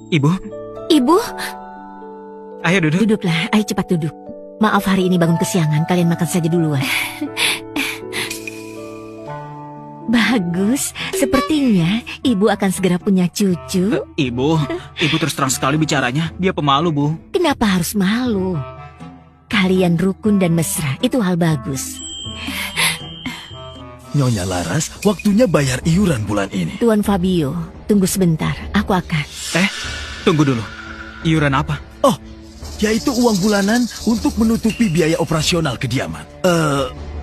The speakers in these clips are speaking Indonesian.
Ibu, Ibu, ayo duduk. duduklah. Ayo cepat duduk. Maaf hari ini bangun kesiangan. Kalian makan saja duluan. Bagus. Sepertinya ibu akan segera punya cucu. Ibu terus terang sekali bicaranya. Dia pemalu, Bu. Kenapa harus malu? Kalian rukun dan mesra. Itu hal bagus. Nyonya Laras, waktunya bayar iuran bulan ini. Tuan Fabio, tunggu sebentar. Aku akan. Tunggu dulu. Iuran apa? Oh, yaitu uang bulanan untuk menutupi biaya operasional kediaman.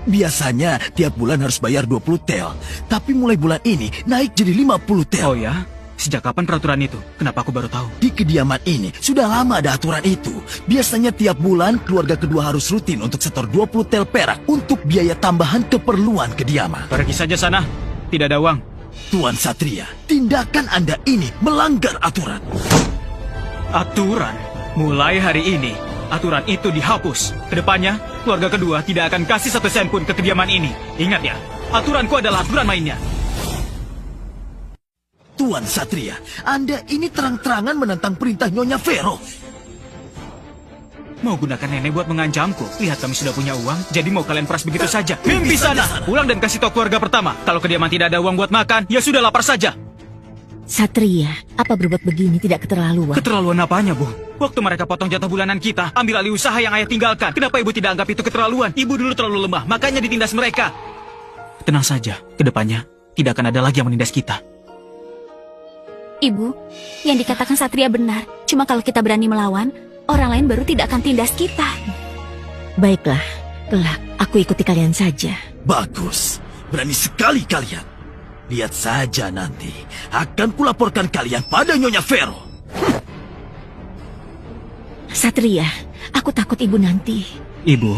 Biasanya tiap bulan harus bayar 20 tel. Tapi mulai bulan ini naik jadi 50 tel. Oh ya? Sejak kapan peraturan itu? Kenapa aku baru tahu? Di kediaman ini sudah lama ada aturan itu. Biasanya tiap bulan keluarga kedua harus rutin untuk setor 20 tel perak untuk biaya tambahan keperluan kediaman. Pergi saja sana. Tidak ada uang. Tuan Satria, tindakan Anda ini melanggar aturan. Aturan? Mulai hari ini, aturan itu dihapus. Kedepannya, keluarga kedua tidak akan kasih 1 sen pun ke kediaman ini. Ingat ya, aturanku adalah aturan mainnya. Tuan Satria, Anda ini terang-terangan menentang perintah Nyonya Vero. Mau gunakan nenek buat mengancamku. Lihat kami sudah punya uang, jadi mau kalian peras begitu saja. Mimpi sana! Pulang dan kasih tahu keluarga pertama. Kalau kediaman tidak ada uang buat makan, ya sudah lapar saja. Satria, apa berbuat begini tidak keterlaluan? Keterlaluan apanya, Bu? Waktu mereka potong jatah bulanan kita, ambil alih usaha yang ayah tinggalkan. Kenapa ibu tidak anggap itu keterlaluan? Ibu dulu terlalu lemah, makanya ditindas mereka. Tenang saja, kedepannya tidak akan ada lagi yang menindas kita. Ibu, yang dikatakan Satria benar. Cuma kalau kita berani melawan, orang lain baru tidak akan tindas kita. Baiklah, kelak aku ikuti kalian saja. Bagus, berani sekali kalian. Lihat saja nanti, akan kulaporkan kalian pada Nyonya Vero. Satria, aku takut ibu nanti. Ibu,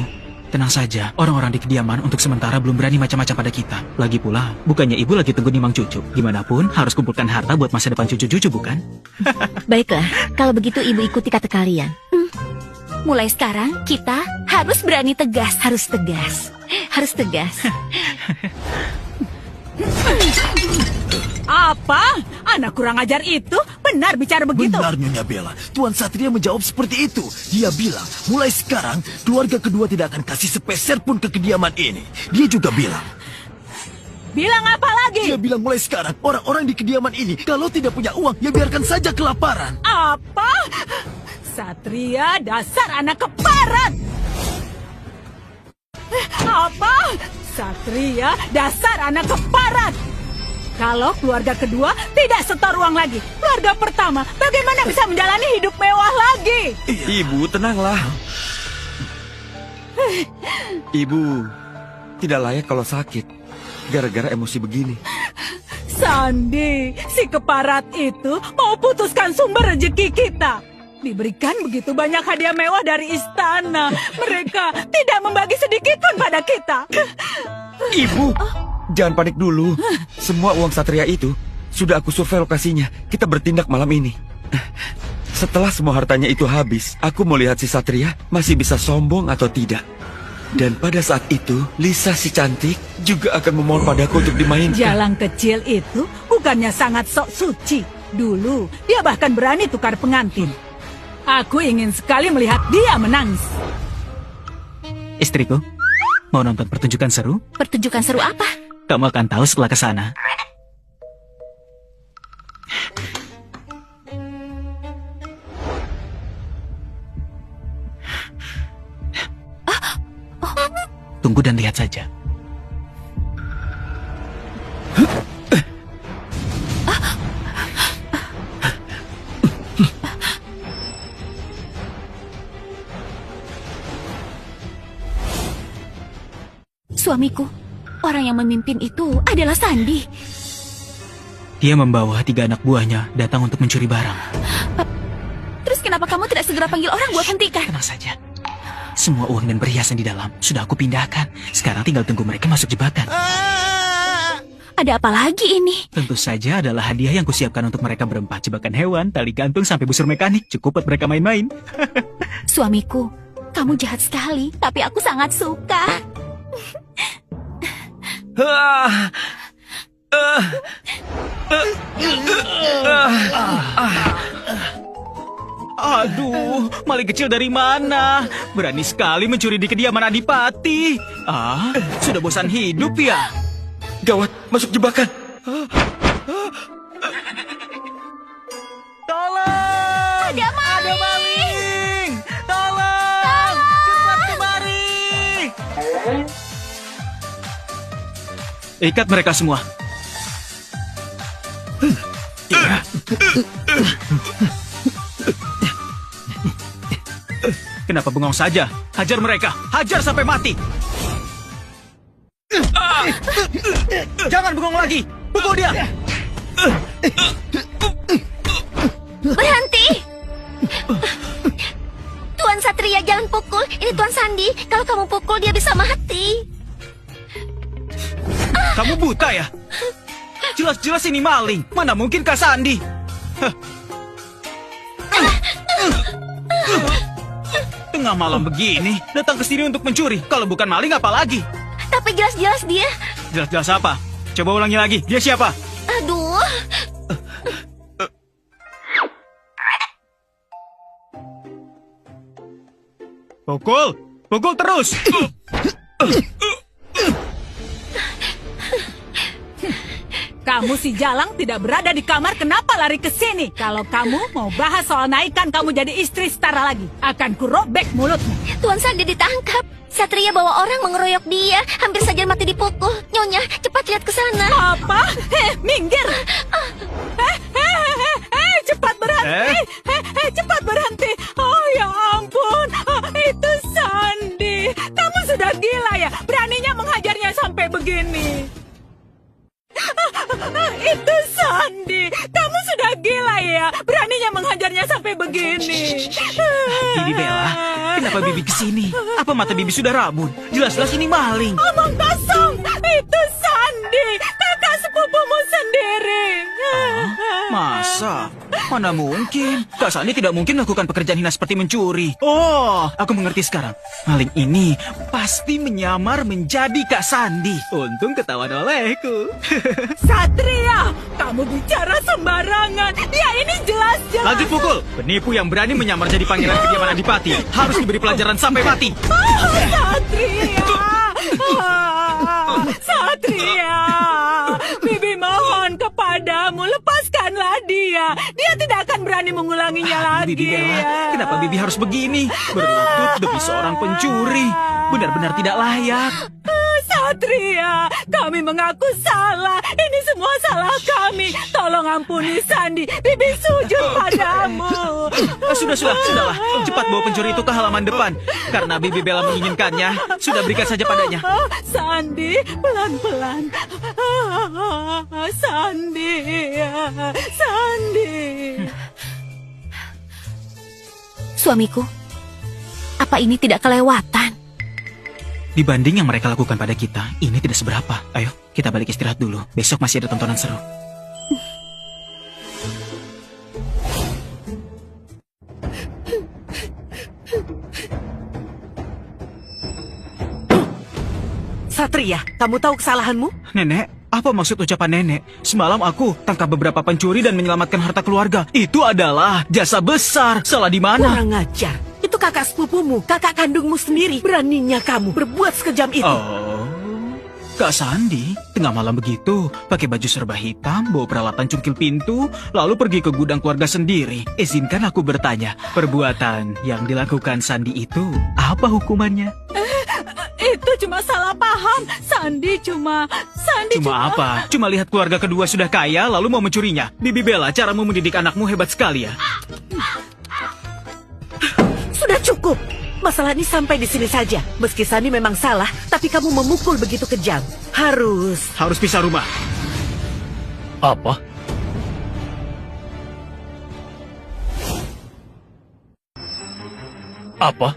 tenang saja. Orang-orang di kediaman untuk sementara belum berani macam-macam pada kita. Lagi pula, bukannya ibu lagi tunggu nimang cucu. Gimana pun, harus kumpulkan harta buat masa depan cucu-cucu, bukan? Baiklah, kalau begitu ibu ikuti kata kalian. Mulai sekarang, kita harus berani tegas. Harus tegas. Harus tegas. Apa? Anak kurang ajar itu benar bicara begitu? Benar, Nyonya Bella. Tuan Satria menjawab seperti itu. Dia bilang, mulai sekarang keluarga kedua tidak akan kasih sepeser pun ke kediaman ini. Dia juga bilang. Bilang apa lagi? Dia bilang mulai sekarang orang-orang di kediaman ini kalau tidak punya uang, ya biarkan saja kelaparan. Apa? Satria, dasar anak keparat! Apa? Satria, dasar anak keparat! Kalau keluarga kedua tidak setor uang lagi, keluarga pertama bagaimana bisa menjalani hidup mewah lagi? Ibu, tenanglah. Ibu, tidak layak kalau sakit gara-gara emosi begini. Sandi, si keparat itu mau putuskan sumber rezeki kita. Diberikan begitu banyak hadiah mewah dari istana. Mereka tidak membagi sedikit pun pada kita. Ibu, jangan panik dulu. Semua uang Satria itu sudah aku survei lokasinya. Kita bertindak malam ini. Setelah semua hartanya itu habis, aku mau lihat si Satria masih bisa sombong atau tidak. Dan pada saat itu, Lisa si cantik juga akan memohon padaku untuk dimainkan. Jalang kecil itu bukannya sangat sok suci. Dulu, dia bahkan berani tukar pengantin. Aku ingin sekali melihat dia menangis. Istriku, mau nonton pertunjukan seru? Pertunjukan seru apa? Kamu akan tahu setelah kesana. Tunggu dan lihat saja. Suamiku, orang yang memimpin itu adalah Sandi. Dia membawa 3 anak buahnya datang untuk mencuri barang. Terus kenapa kamu tidak segera panggil orang buat hentikan? Tenang saja. Semua uang dan perhiasan di dalam sudah aku pindahkan. Sekarang tinggal tunggu mereka masuk jebakan. Ada apa lagi ini? Tentu saja adalah hadiah yang kusiapkan untuk mereka berempat. Jebakan hewan, tali gantung, sampai busur mekanik. Cukup buat mereka main-main. Suamiku, kamu jahat sekali, tapi aku sangat suka. Aduh, maling kecil dari mana? Berani sekali mencuri di kediaman Adipati. Ah, sudah bosan hidup ya? Gawat, masuk jebakan. Tolong! Ada maling! Tolong! Cepat kemari! Ikat mereka semua. Iya. Kenapa bengong saja? Hajar mereka! Hajar sampai mati! Jangan bengong lagi! Pukul dia! Berhenti! Tuan Satria, jangan pukul. Ini Tuan Sandi. Kalau kamu pukul, dia bisa mati. Kamu buta ya? Jelas-jelas ini maling. Mana mungkin Kak Sandi? Hah. Tengah malam begini, datang ke sini untuk mencuri. Kalau bukan maling, apa lagi? Tapi jelas-jelas dia... Jelas-jelas apa? Coba ulangi lagi. Dia siapa? Aduh... Pukul! Pukul terus! Kamu si Jalang tidak berada di kamar, kenapa lari ke sini? Kalau kamu mau bahas soal naikkan kamu jadi istri setara lagi, akan kurobek mulutmu. Tuan Sandi ditangkap. Satria bawa orang mengeroyok dia. Hampir saja mati dipukul. Nyonya, cepat lihat ke sana. Apa? Minggir! Cepat berhenti! Cepat berhenti! Oh ya ampun, itu Sandi. Kamu sudah gila ya, beraninya menghajarnya sampai begini. Itu Sandi, kamu sudah gila ya, beraninya menghajarnya sampai begini. Bibi Bella, kenapa Bibi kesini? Apa mata Bibi sudah rabun? Jelas-jelas ini maling. Omong kosong, itu Sandi, kakak sepupumu sendiri. Masa? Mana mungkin? Kak Sandi tidak mungkin melakukan pekerjaan hina seperti mencuri. Oh, aku mengerti sekarang. Maling ini pasti menyamar menjadi Kak Sandi. Untung ketahuan olehku. Satria, kamu bicara sembarangan. Dia ini jelas-jelas. Lanjut pukul. Penipu yang berani menyamar jadi pangeran kediaman Adipati harus diberi pelajaran sampai mati. Satria! Satria! Bibi mohon kepadamu, lepaskanlah dia. Dia tidak akan berani mengulanginya lagi. Bibi Bella, kenapa Bibi harus begini? Berlutut demi seorang pencuri. Benar-benar tidak layak. Satria, kami mengaku salah. Ini semua salah kami. Tolong ampuni Sandi. Bibi sujud padamu. Sudahlah. Cepat bawa pencuri itu ke halaman depan. Karena Bibi Bella menginginkannya. Sudah berikan saja padanya. Sandi, pelan-pelan. Sandi. Suamiku, apa ini tidak kelewatan? Dibanding yang mereka lakukan pada kita, ini tidak seberapa. Ayo, kita balik istirahat dulu. Besok masih ada tontonan seru. Satria, kamu tahu kesalahanmu? Nenek, apa maksud ucapan nenek? Semalam aku tangkap beberapa pencuri dan menyelamatkan harta keluarga. Itu adalah jasa besar. Salah di mana? Kurang ajar. Itu kakak sepupumu, kakak kandungmu sendiri. Beraninya kamu berbuat sekejam itu. Oh, Kak Sandi, tengah malam begitu, pakai baju serba hitam, bawa peralatan cungkil pintu, lalu pergi ke gudang keluarga sendiri. Izinkan aku bertanya, perbuatan yang dilakukan Sandi itu apa hukumannya? Itu cuma salah paham. Sandi cuma apa? Cuma lihat keluarga kedua sudah kaya, lalu mau mencurinya. Bibi Bella, caramu mendidik anakmu hebat sekali ya. Sudah cukup. Masalah ini sampai di sini saja. Meski Sandi memang salah, tapi kamu memukul begitu kejam. Harus pisah rumah. Apa? Apa?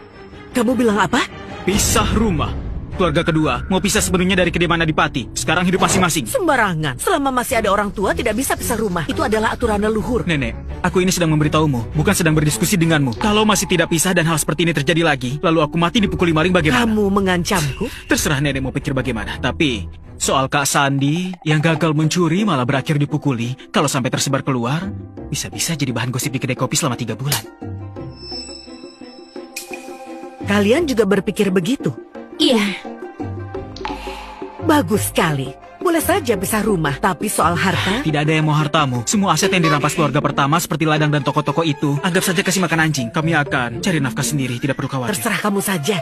Kamu bilang apa? Pisah rumah. Keluarga kedua mau pisah sepenuhnya dari kediaman Adipati. Sekarang hidup masing-masing. Sembarangan. Selama masih ada orang tua tidak bisa pisah rumah. Itu adalah aturan leluhur. Nenek, aku ini sedang memberitahumu, bukan sedang berdiskusi denganmu. Kalau masih tidak pisah dan hal seperti ini terjadi lagi, lalu aku mati dipukuli maling bagaimana? Kamu mengancamku? Terserah nenek mau pikir bagaimana. Tapi soal Kak Sandi yang gagal mencuri malah berakhir dipukuli, kalau sampai tersebar keluar, bisa-bisa jadi bahan gosip di kedai kopi selama 3 bulan. Kalian juga berpikir begitu? Iya, Bagus sekali. Boleh saja pisah rumah, tapi soal harta, Tidak ada yang mau hartamu. Semua aset yang dirampas keluarga pertama seperti ladang dan toko-toko itu, anggap saja kasih makan anjing. Kami akan cari nafkah sendiri, tidak perlu khawatir. terserah kamu saja.